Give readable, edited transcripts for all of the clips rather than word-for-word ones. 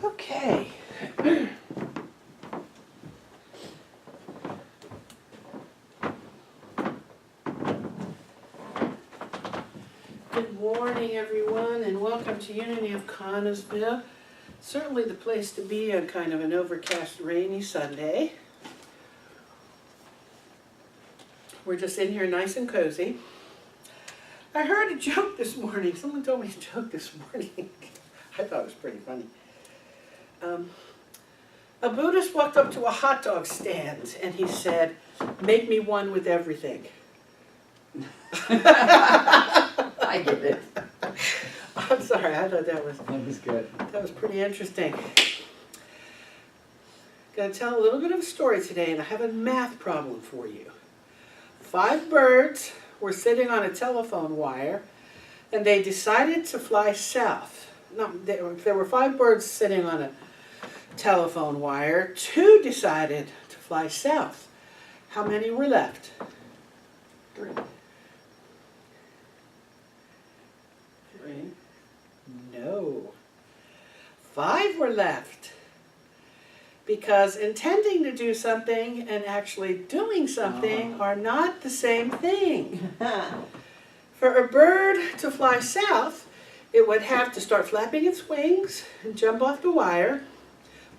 Okay. Good morning, everyone, and welcome to Unity of Connellsville. Certainly the place to be on kind of an overcast, rainy Sunday. We're just in here nice and cozy. I heard a joke this morning. Someone told me a joke this morning. I thought it was pretty funny. A Buddhist walked up to a hot dog stand and he said, "Make me one with everything." I get it. I'm sorry, I thought that was good. That was pretty interesting. Going to tell a little bit of a story today, and I have a math problem for you. 5 birds were sitting on a telephone wire, and they decided to fly south. No, there were 5 birds sitting on a telephone wire. 2 decided to fly south. How many were left? 3. 3. No. 5 were left. Because intending to do something and actually doing something are not the same thing. For a bird to fly south, it would have to start flapping its wings and jump off the wire.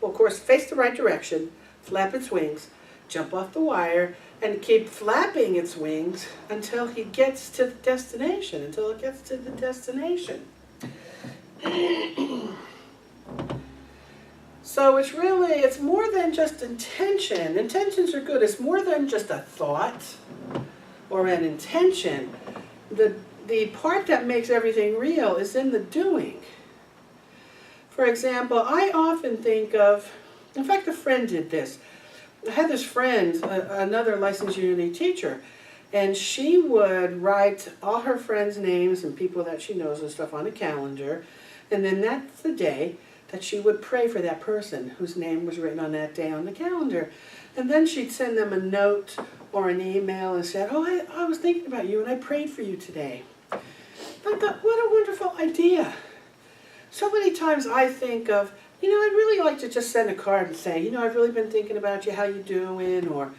Well, of course, face the right direction, flap its wings, jump off the wire, and keep flapping its wings until he gets to the destination, until it gets to the destination. So it's more than just intention. Intentions are good. It's more than just a thought or an intention. The part that makes everything real is in the doing. For example, I often think of, in fact, a friend did this. I had this friend, another licensed Unity teacher, and she would write all her friends' names and people that she knows and stuff on a calendar, and then that's the day that she would pray for that person whose name was written on that day on the calendar. And then she'd send them a note or an email and said, "Oh, I was thinking about you and I prayed for you today." I thought, what a wonderful idea. So many times I think of, I'd really like to just send a card and say, I've really been thinking about you, how you doing? Or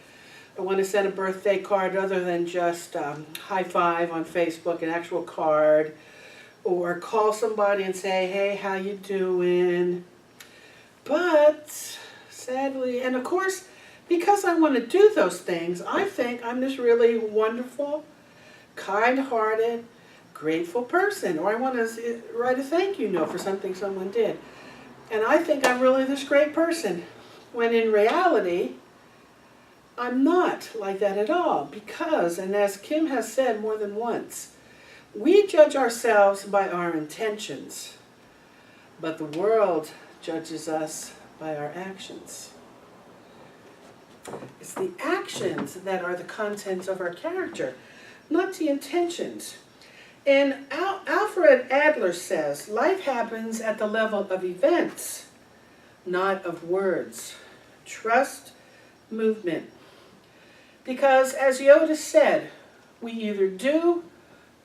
I want to send a birthday card other than just high five on Facebook, an actual card. Or call somebody and say, "Hey, how you doing?" But sadly, and of course, because I want to do those things, I think I'm this really wonderful, kind-hearted, grateful person. Or I want to write a thank you note for something someone did. And I think I'm really this great person. When in reality, I'm not like that at all. Because, and as Kim has said more than once, we judge ourselves by our intentions, but the world judges us by our actions. It's the actions that are the contents of our character, not the intentions. And Alfred Adler says, life happens at the level of events, not of words. Trust movement. Because as Yoda said, we either do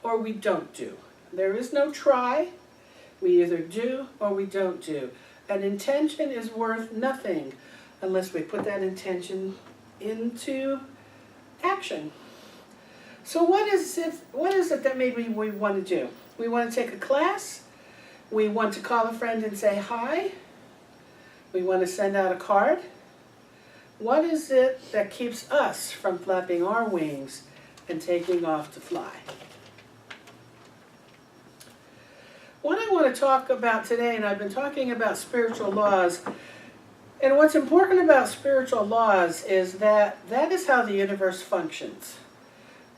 or we don't do. There is no try. We either do or we don't do. An intention is worth nothing unless we put that intention into action. So what is it that maybe we want to do? We want to take a class. We want to call a friend and say hi. We want to send out a card. What is it that keeps us from flapping our wings and taking off to fly? What I want to talk about today, and I've been talking about spiritual laws, and what's important about spiritual laws is that is how the universe functions.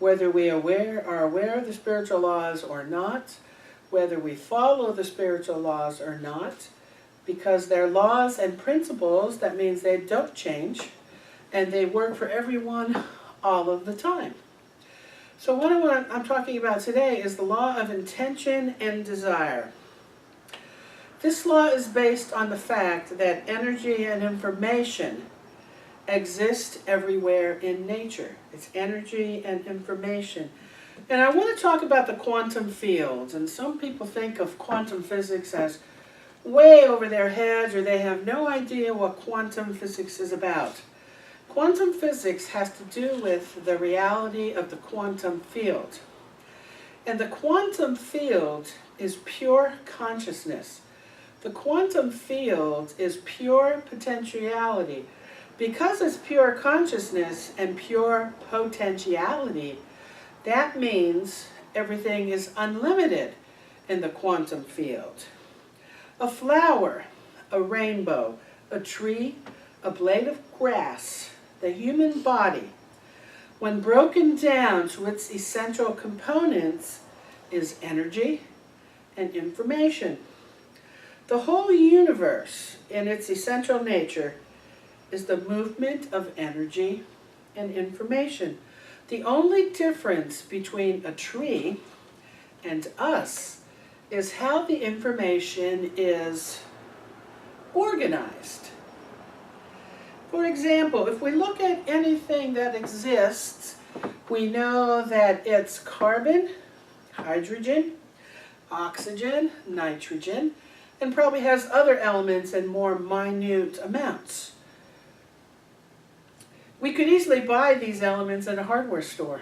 Whether we are aware of the spiritual laws or not, whether we follow the spiritual laws or not, because they're laws and principles, that means they don't change, and they work for everyone all of the time. So what I'm talking about today is the law of intention and desire. This law is based on the fact that energy and information exist everywhere in nature. It's energy and information. And I want to talk about the quantum fields. And some people think of quantum physics as way over their heads, or they have no idea what quantum physics is about. Quantum physics has to do with the reality of the quantum field. And the quantum field is pure consciousness. The quantum field is pure potentiality. Because it's pure consciousness and pure potentiality, that means everything is unlimited in the quantum field. A flower, a rainbow, a tree, a blade of grass, the human body, when broken down to its essential components, is energy and information. The whole universe, in its essential nature, is the movement of energy and information. The only difference between a tree and us is how the information is organized. For example, if we look at anything that exists, we know that it's carbon, hydrogen, oxygen, nitrogen, and probably has other elements in more minute amounts. We could easily buy these elements in a hardware store.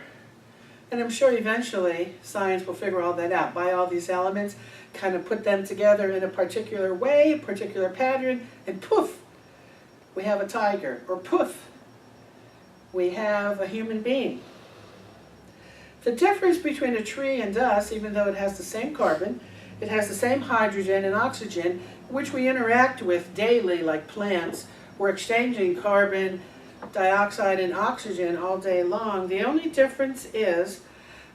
And I'm sure eventually science will figure all that out. Buy all these elements, kind of put them together in a particular way, particular pattern, and poof, we have a tiger. Or poof, we have a human being. The difference between a tree and us, even though it has the same carbon, it has the same hydrogen and oxygen, which we interact with daily like plants. We're exchanging carbon dioxide and oxygen all day long. The only difference is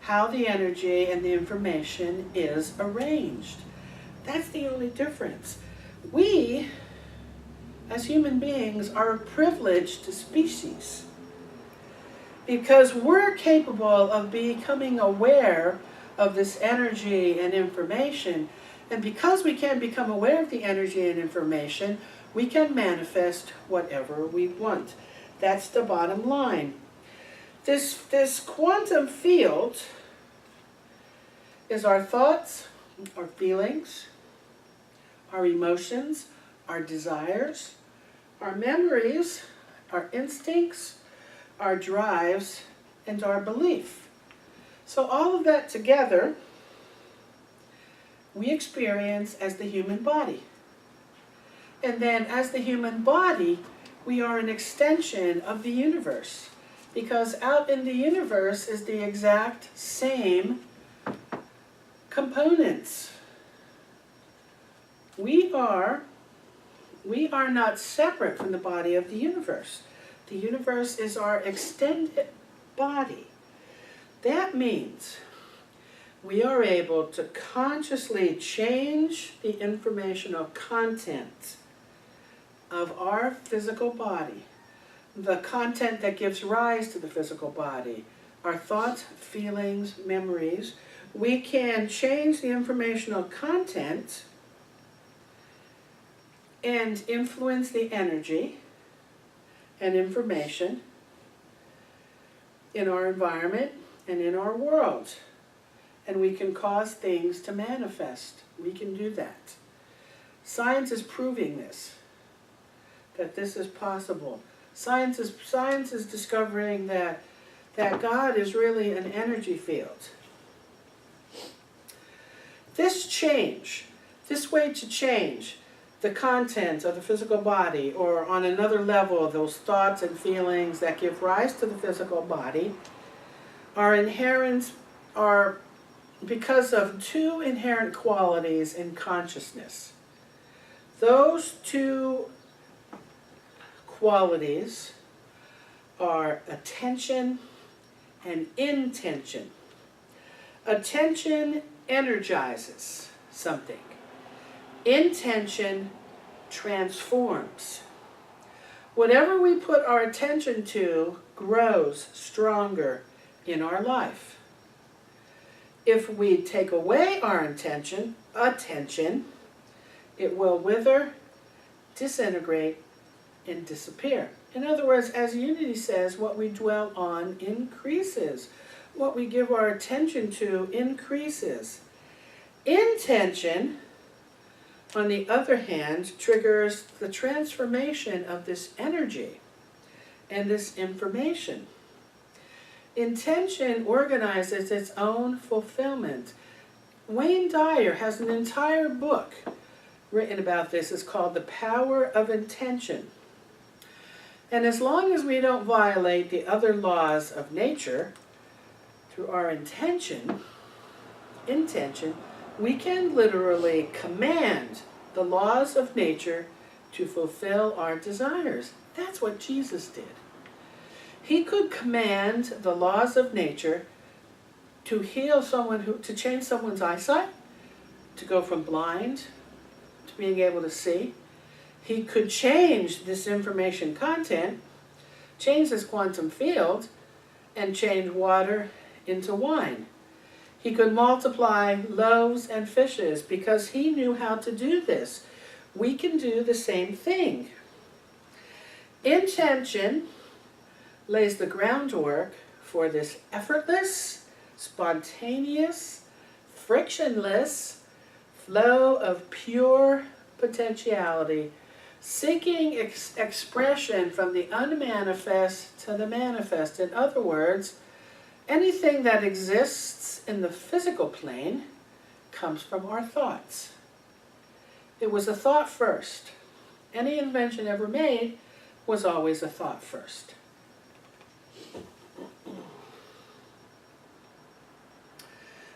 how the energy and the information is arranged. That's the only difference. We, as human beings, are a privileged species because we're capable of becoming aware of this energy and information. And because we can become aware of the energy and information, we can manifest whatever we want. That's the bottom line. This quantum field is our thoughts, our feelings, our emotions, our desires, our memories, our instincts, our drives, and our belief. So all of that together, we experience as the human body. And then as the human body, we are an extension of the universe, because out in the universe is the exact same components. We are not separate from the body of the universe. The universe is our extended body. That means we are able to consciously change the informational content of our physical body, the content that gives rise to the physical body, our thoughts, feelings, memories. We can change the informational content and influence the energy and information in our environment and in our world. And we can cause things to manifest. We can do that. Science is proving this, that this is possible. Science is discovering that God is really an energy field. This change, this way to change the content of the physical body, or on another level, those thoughts and feelings that give rise to the physical body, are because of two inherent qualities in consciousness. Those two qualities are attention and intention. Attention energizes something. Intention transforms. Whatever we put our attention to grows stronger in our life. If we take away our attention, it will wither, disintegrate, and disappear. In other words, as Unity says, what we dwell on increases. What we give our attention to increases. Intention on the other hand, triggers the transformation of this energy and this information. Intention organizes its own fulfillment. Wayne Dyer has an entire book written about this. It's called The Power of Intention. And as long as we don't violate the other laws of nature through our intention, we can literally command the laws of nature to fulfill our desires. That's what Jesus did. He could command the laws of nature to heal someone, to change someone's eyesight, to go from blind to being able to see. He could change this information content, change this quantum field, and change water into wine. He could multiply loaves and fishes because he knew how to do this. We can do the same thing. Intention lays the groundwork for this effortless, spontaneous, frictionless flow of pure potentiality, seeking expression from the unmanifest to the manifest. In other words, anything that exists in the physical plane comes from our thoughts. It was a thought first. Any invention ever made was always a thought first.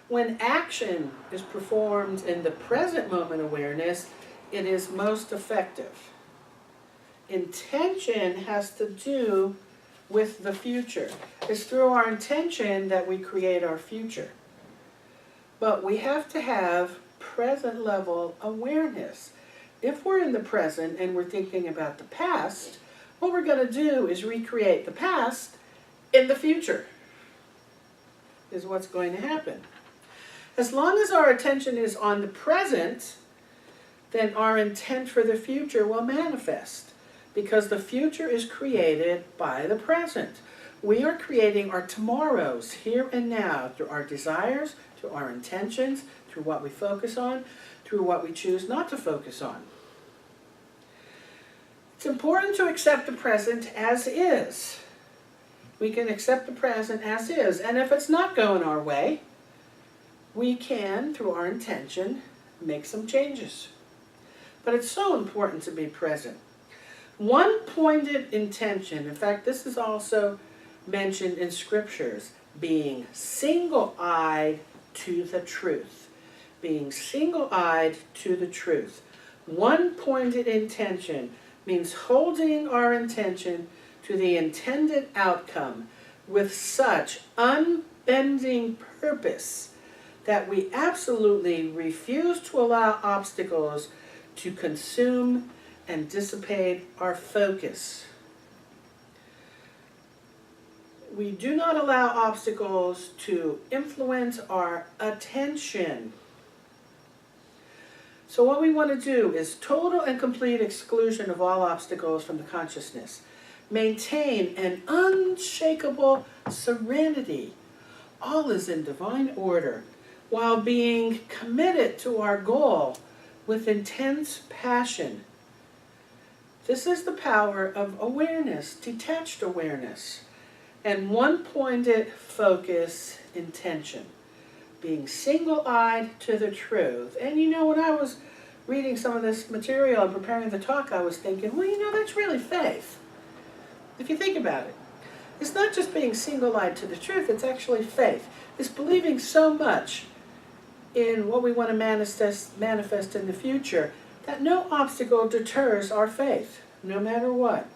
When action is performed in the present moment awareness, it is most effective. Intention has to do with the future. It's through our intention that we create our future. But we have to have present level awareness. If we're in the present and we're thinking about the past, what we're going to do is recreate the past in the future, is what's going to happen. As long as our attention is on the present, then our intent for the future will manifest, because the future is created by the present. We are creating our tomorrows here and now through our desires, through our intentions, through what we focus on, through what we choose not to focus on. It's important to accept the present as is. We can accept the present as is, and if it's not going our way, we can, through our intention, make some changes. But it's so important to be present. One-pointed intention, in fact, this is also mentioned in scriptures, being single-eyed to the truth. Being single-eyed to the truth. One-pointed intention means holding our intention to the intended outcome with such unbending purpose that we absolutely refuse to allow obstacles to consume and dissipate our focus. We do not allow obstacles to influence our attention. So what we want to do is total and complete exclusion of all obstacles from the consciousness. Maintain an unshakable serenity. All is in divine order, while being committed to our goal with intense passion. This is the power of awareness, detached awareness, and one-pointed focus intention. Being single-eyed to the truth. And you know, when I was reading some of this material and preparing the talk, I was thinking, well, you know, that's really faith. If you think about it, it's not just being single-eyed to the truth, it's actually faith. It's believing so much in what we want to manifest in the future that no obstacle deters our faith, no matter what.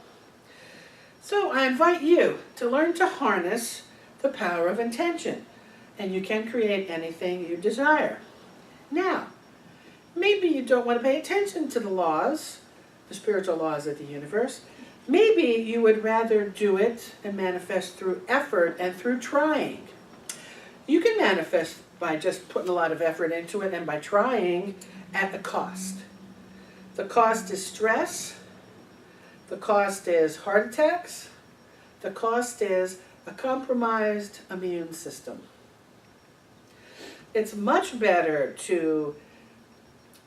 So I invite you to learn to harness the power of intention, and you can create anything you desire. Now, maybe you don't want to pay attention to the laws, the spiritual laws of the universe. Maybe you would rather do it and manifest through effort and through trying. You can manifest by just putting a lot of effort into it and by trying at a cost. The cost is stress. The cost is heart attacks. The cost is a compromised immune system. It's much better to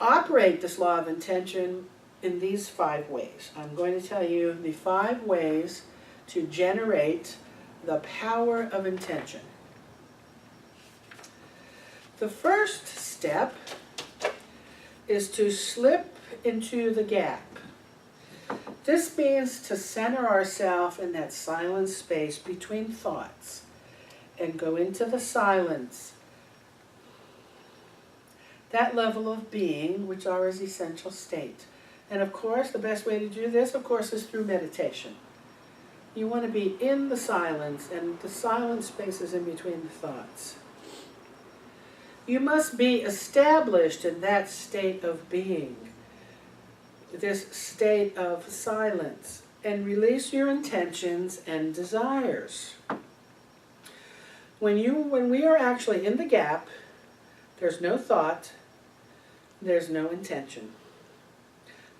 operate this law of intention in these 5 ways. I'm going to tell you the 5 ways to generate the power of intention. The first step is to slip into the gap. This means to center ourselves in that silent space between thoughts and go into the silence. That level of being, which are his essential state. And of course, the best way to do this, of course, is through meditation. You want to be in the silence, and the silent spaces in between the thoughts. You must be established in that state of being, this state of silence, and release your intentions and desires. When we are actually in the gap, there's no thought, there's no intention.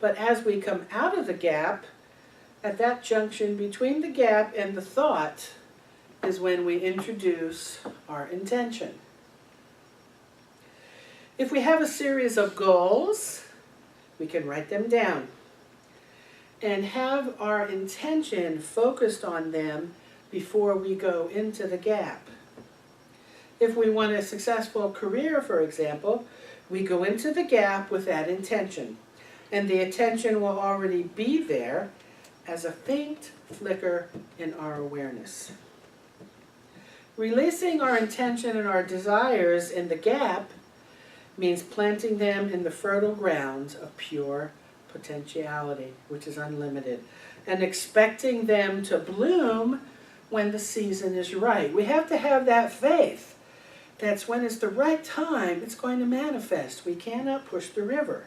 But as we come out of the gap, at that junction between the gap and the thought is when we introduce our intention. If we have a series of goals, we can write them down and have our intention focused on them before we go into the gap. If we want a successful career, for example, we go into the gap with that intention, and the attention will already be there as a faint flicker in our awareness. Releasing our intention and our desires in the gap means planting them in the fertile grounds of pure potentiality, which is unlimited, and expecting them to bloom when the season is right. We have to have that faith. That's when it's the right time, it's going to manifest. We cannot push the river.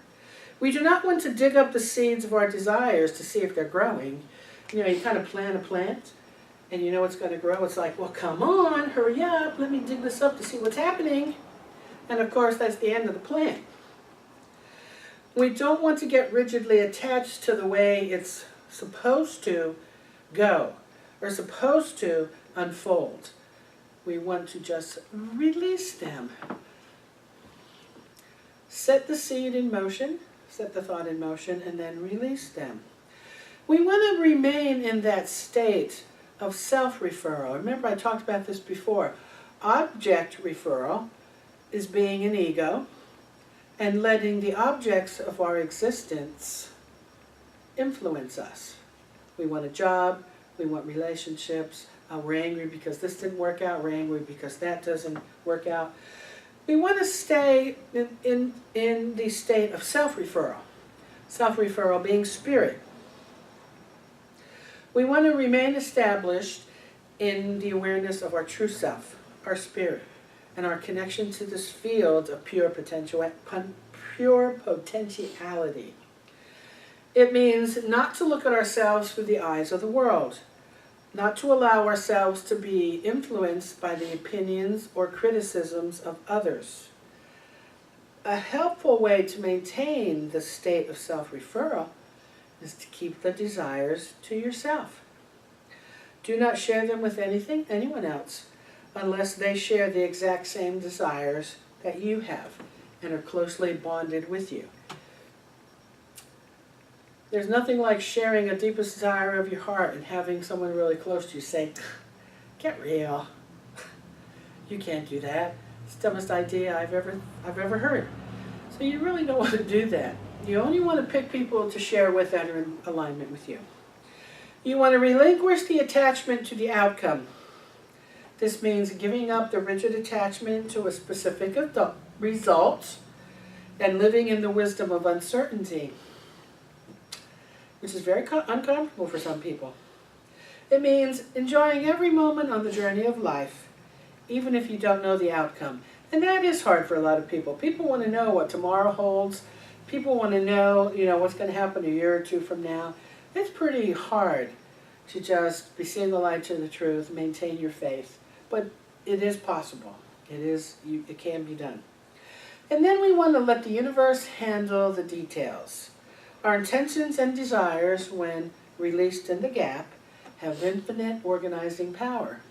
We do not want to dig up the seeds of our desires to see if they're growing. You know, you kind of plant a plant, and you know it's going to grow. It's like, well, come on, hurry up, let me dig this up to see what's happening. And of course, that's the end of the plant. We don't want to get rigidly attached to the way it's supposed to go, or supposed to unfold. We want to just release them. Set the seed in motion, set the thought in motion, and then release them. We want to remain in that state of self-referral. Remember, I talked about this before. Object referral is being an ego and letting the objects of our existence influence us. We want a job, we want relationships, we're angry because this didn't work out, we're angry because that doesn't work out. We want to stay in the state of self-referral. Self-referral being spirit. We want to remain established in the awareness of our true self, our spirit, and our connection to this field of pure potentiality. It means not to look at ourselves through the eyes of the world, not to allow ourselves to be influenced by the opinions or criticisms of others. A helpful way to maintain the state of self-referral is to keep the desires to yourself. Do not share them with anyone else, unless they share the exact same desires that you have and are closely bonded with you. There's nothing like sharing a deepest desire of your heart and having someone really close to you say, "Get real. You can't do that. It's the dumbest idea I've ever heard." So you really don't want to do that. You only want to pick people to share with that are in alignment with you. You want to relinquish the attachment to the outcome. This means giving up the rigid attachment to a specific result and living in the wisdom of uncertainty, which is very uncomfortable for some people. It means enjoying every moment on the journey of life, even if you don't know the outcome. And that is hard for a lot of people. People want to know what tomorrow holds. People want to know, what's going to happen a year or two from now. It's pretty hard to just be seeing the light to the truth, maintain your faith. But it is possible. It can be done. And then we want to let the universe handle the details. Our intentions and desires, when released in the gap, have infinite organizing power.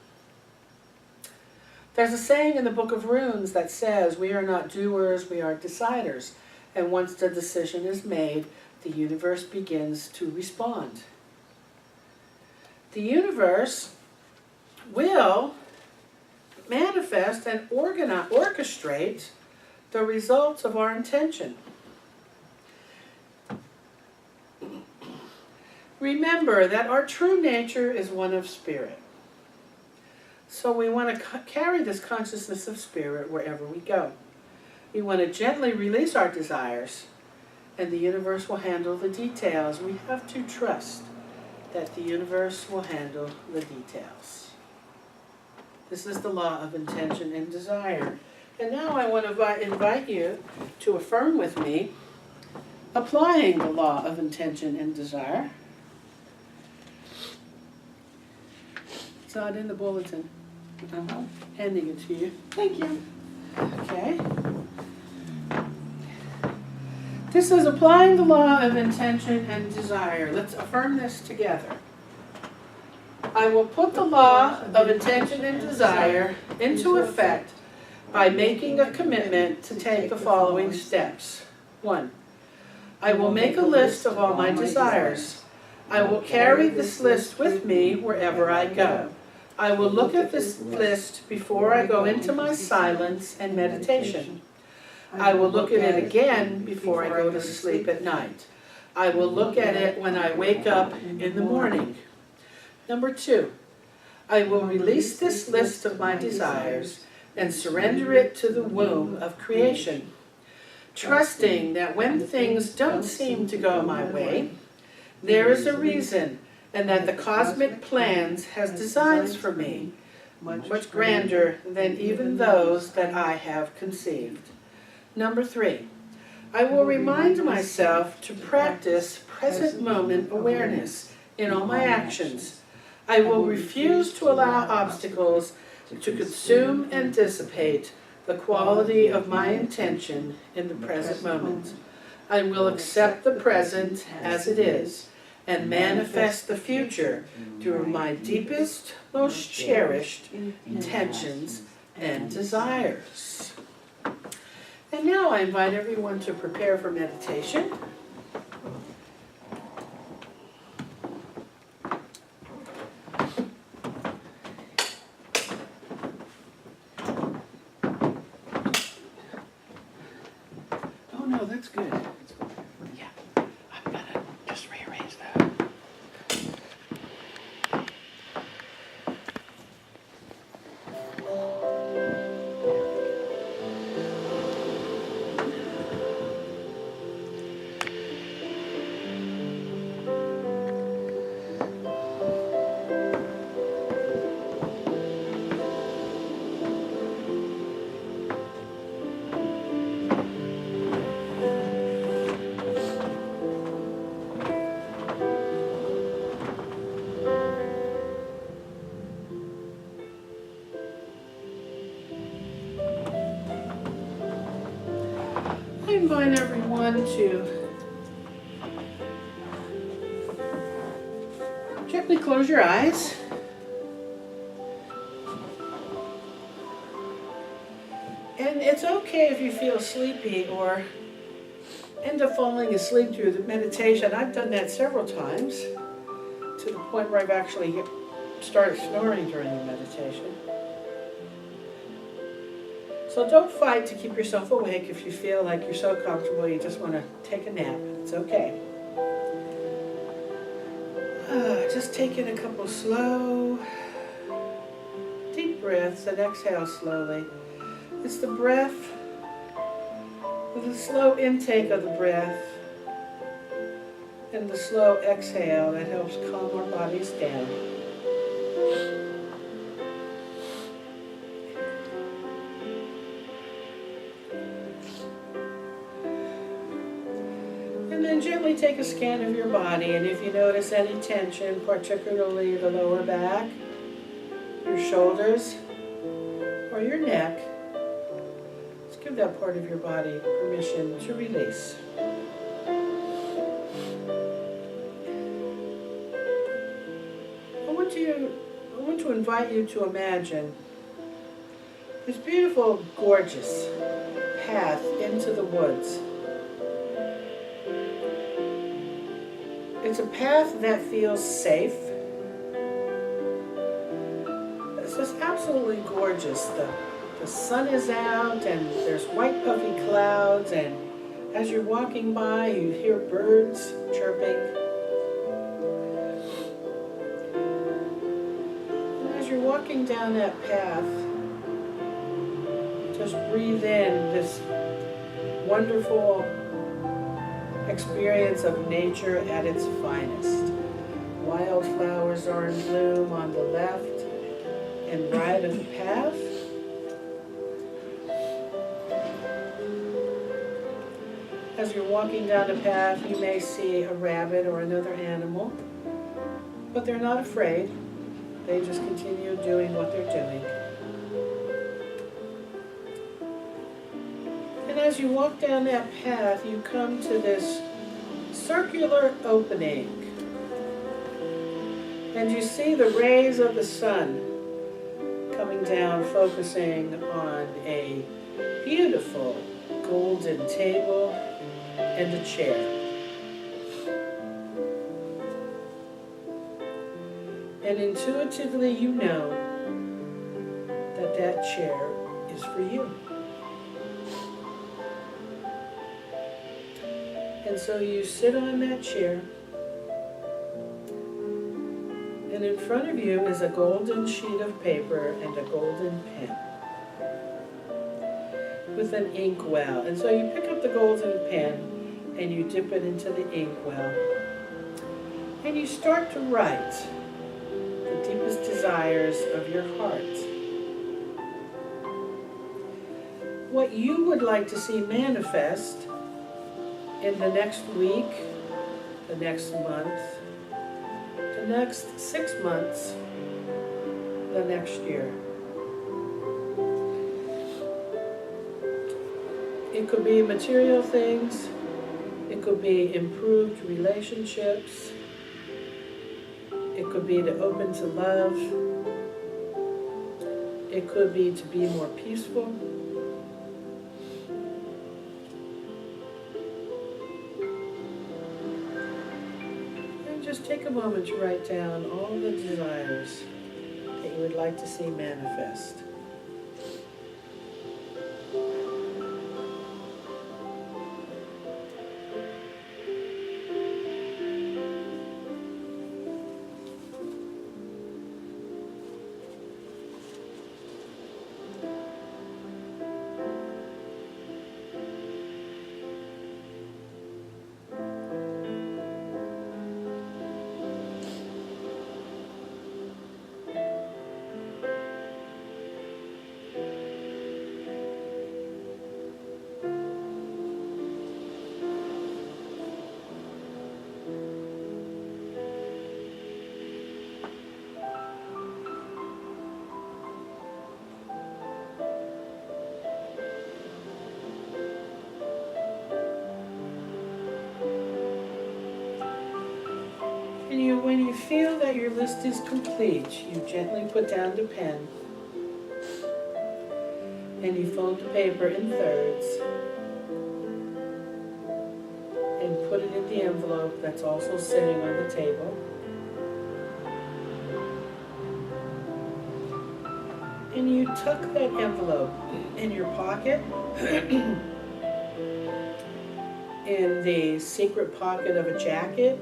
There's a saying in the Book of Runes that says, "We are not doers, we are deciders." And once the decision is made, the universe begins to respond. The universe will manifest and orchestrate the results of our intention. Remember that our true nature is one of spirit. So we want to carry this consciousness of spirit wherever we go. We want to gently release our desires, and the universe will handle the details. We have to trust that the universe will handle the details. This is the law of intention and desire. And now I want to invite you to affirm with me, applying the law of intention and desire. It's not in the bulletin. I'm handing it to you. Thank you. Okay. This is applying the law of intention and desire. Let's affirm this together. I will put the law of intention and desire into effect by making a commitment to take the following steps. 1. I will make a list of all my desires. I will carry this list with me wherever I go. I will look at this list before I go into my silence and meditation. I will look at it again before I go to sleep at night. I will look at it when I wake up in the morning. Number 2, I will release this list of my desires and surrender it to the womb of creation, trusting that when things don't seem to go my way, there is a reason, and that the cosmic plans has designs for me, much grander than even those that I have conceived. Number 3, I will remind myself to practice present moment awareness in all my actions. I will refuse to allow obstacles to consume and dissipate the quality of my intention in the present moment. I will accept the present as it is and manifest the future through my deepest, most cherished intentions and desires. And now I invite everyone to prepare for meditation. Oh no, that's good. Yeah, I'm gonna just rearrange that. I invite everyone to gently close your eyes. And it's okay if you feel sleepy or end up falling asleep through the meditation. I've done that several times to the point where I've actually started snoring during the meditation. So don't fight to keep yourself awake if you feel like you're so comfortable you just want to take a nap. It's okay. Just take in a couple slow, deep breaths and exhale slowly. It's the breath, with the slow intake of the breath and the slow exhale that helps calm our bodies down. And then gently take a scan of your body, and if you notice any tension, particularly the lower back, your shoulders, or your neck, just give that part of your body permission to release. I want to invite you to imagine this beautiful, gorgeous path into the woods. It's a path that feels safe. It's just absolutely gorgeous. The sun is out and there's white puffy clouds, and as you're walking by you hear birds chirping. And as you're walking down that path, just breathe in this wonderful experience of nature at its finest. Wildflowers are in bloom on the left and right of the path. As you're walking down the path, you may see a rabbit or another animal, but they're not afraid. They just continue doing what they're doing. And as you walk down that path, you come to this circular opening. And you see the rays of the sun coming down, focusing on a beautiful golden table and a chair. And intuitively you know that that chair is for you. And so you sit on that chair, and in front of you is a golden sheet of paper and a golden pen with an ink well. And so you pick up the golden pen and you dip it into the ink well, and you start to write the deepest desires of your heart. What you would like to see manifest in the next week, the next month, the next 6 months, the next year. It could be material things, it could be improved relationships, it could be to open to love, it could be to be more peaceful. Just take a moment to write down all the desires that you would like to see manifest. And when you feel that your list is complete, you gently put down the pen and you fold the paper in thirds and put it in the envelope that's also sitting on the table. And you tuck that envelope in your pocket, in the secret pocket of a jacket,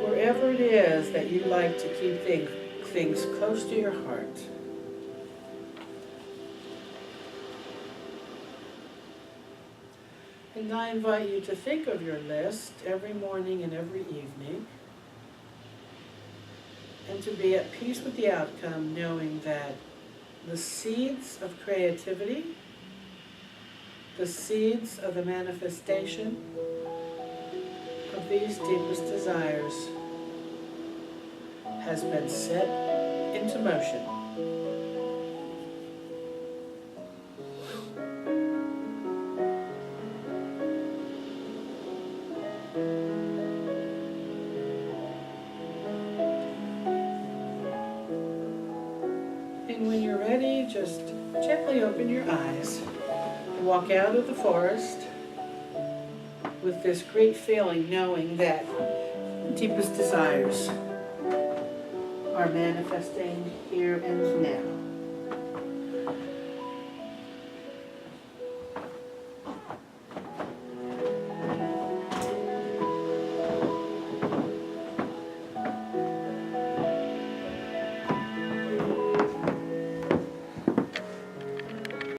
wherever it is that you like to keep things close to your heart. And I invite you to think of your list every morning and every evening, and to be at peace with the outcome, knowing that the seeds of creativity, the seeds of the manifestation of these deepest desires has been set into motion. And when you're ready, just gently open your eyes walk out of the forest with this great feeling, knowing that deepest desires are manifesting here and now.